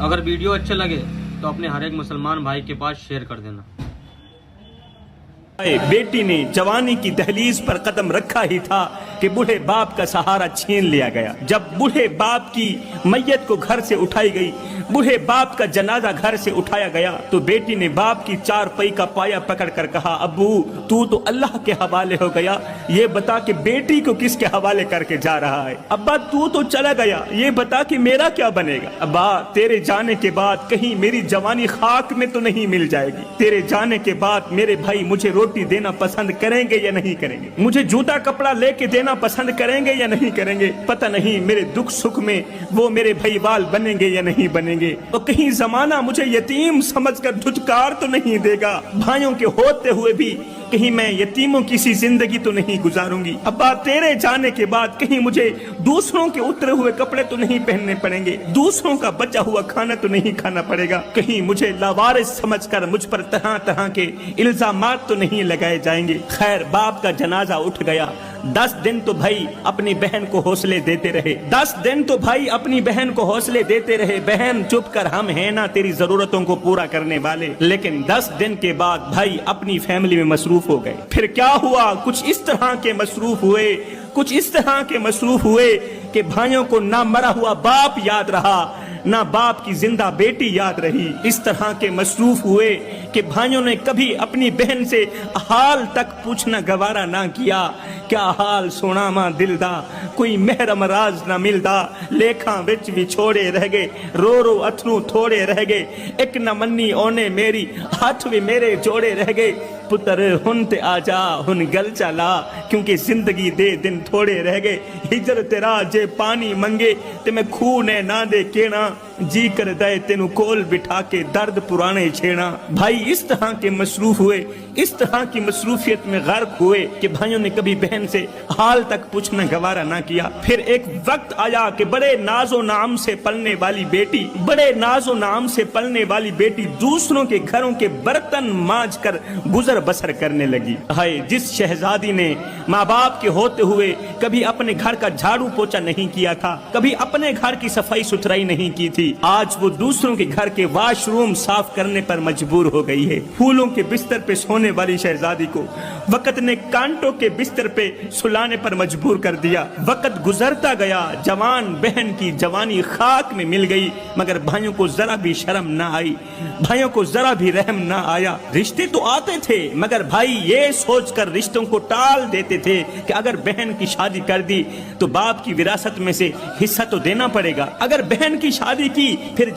अगर वीडियो अच्छे लगे तो अपने हर एक मुसलमान भाई के पास शेयर कर देना। बेटी ने जवानी की दहलीज पर कदम रखा ही था कि बूढ़े बाप का सहारा छीन लिया गया। जब बूढ़े बाप की मैयत को घर से उठाई गई, बूढ़े बाप का जनाजा घर से उठाया गया, तो बेटी ने बाप की चारपाई का पाया पकड़कर कहा, अब्बू तू तो अल्लाह के हवाले हो गया, ये बता कि बेटी को किसके हवाले करके जा रहा है। अब्बा तू तो चला गया, ये बता कि मेरा क्या बनेगा। अब्बा तेरे जाने के बाद कहीं मेरी जवानी खाक में तो नहीं मिल जाएगी। तेरे जाने के बाद मेरे भाई मुझे रोटी देना पसंद करेंगे या नहीं करेंगे, मुझे जूता कपड़ा लेके देना पसंद करेंगे या नहीं करेंगे, पता नहीं मेरे दुख सुख में वो मेरे भाईवाल बनेंगे या नहीं बनेंगे। तो कहीं जमाना मुझे यतीम समझकर धुतकार तो नहीं देगा। भाइयों के होते हुए भी कहीं मैं यतीमों की सी जिंदगी तो नहीं गुजारूंगी। अब्बा तेरे जाने के बाद कहीं मुझे दूसरों के उतरे हुए कपड़े तो नहीं पहनने पड़ेंगे, दूसरों का बचा हुआ खाना तो नहीं खाना पड़ेगा, कहीं मुझे लावारिस समझकर मुझ पर तरह तरह के इल्जामात तो नहीं लगाए जाएंगे। खैर बाप का जनाजा उठ गया। 10 दिन तो भाई अपनी बहन को हौसले देते रहे, 10 दिन तो भाई अपनी बहन को हौसले देते रहे, बहन चुप कर, हम हैं ना तेरी जरूरतों को पूरा करने वाले। लेकिन 10 दिन के बाद भाई अपनी फैमिली में मसरूफ हो गए। फिर क्या हुआ, कुछ इस तरह के मसरूफ हुए, कुछ इस तरह के मसरूफ हुए कि भाइयों को ना मरा हुआ बाप याद रहा, ना बाप की जिंदा बेटी याद रही। इस तरह के मसरूफ हुए कि भाइयों ने कभी अपनी बहन से हाल तक पूछना गवारा ना किया। क्या हाल सोना मां दिलदा, कोई महरम राज ना मिलदा, लेखा विच विछोड़े रह गए, रो रो अथरू थोड़े रह गए, एक न मन्नी ओने मेरी, हाथ भी मेरे जोड़े रह गए। पुत्र हुन ते आजा हुन गल चला, क्योंकि जिंदगी दे दिन थोड़े रह गए। हिजर तेरा जे पानी मंगे ते मैं खूह ने ना दे केना, जी कर दे तेनु कोल बिठा के दर्द पुराने छेड़ा। भाई इस तरह के मसरूफ हुए, इस तरह की मसरूफियत में गर्क हुए कि भाइयों ने कभी बहन से हाल तक पूछना गवारा ना किया। फिर एक वक्त आया कि बड़े नाजो नाम से पलने वाली बेटी, बड़े नाजो नाम से पलने वाली बेटी दूसरों के घरों के बर्तन मांज कर गुजर बसर करने लगी। हाय जिस शहजादी ने माँ बाप के होते हुए कभी अपने घर का झाड़ू पोछा नहीं किया था, कभी अपने घर की सफाई सुथराई नहीं की थी, आज वो दूसरों के घर के वॉशरूम साफ करने पर मजबूर हो गई है। फूलों के बिस्तर पे सोने वाली शहजादी को वक्त ने कांटों के बिस्तर पे सुलाने पर मजबूर कर दिया। वक्त गुजरता गया, जवान बहन की जवानी खाक में मिल गई, मगर भाइयों को जरा भी शर्म ना आई, भाइयों को जरा भी रहम ना आया। रिश्ते तो आते थे मगर भाई ये सोचकर रिश्तों को टाल देते थे कि अगर बहन की शादी कर दी तो बाप की विरासत में से हिस्सा तो देना पड़ेगा, अगर बहन की शादी की फिर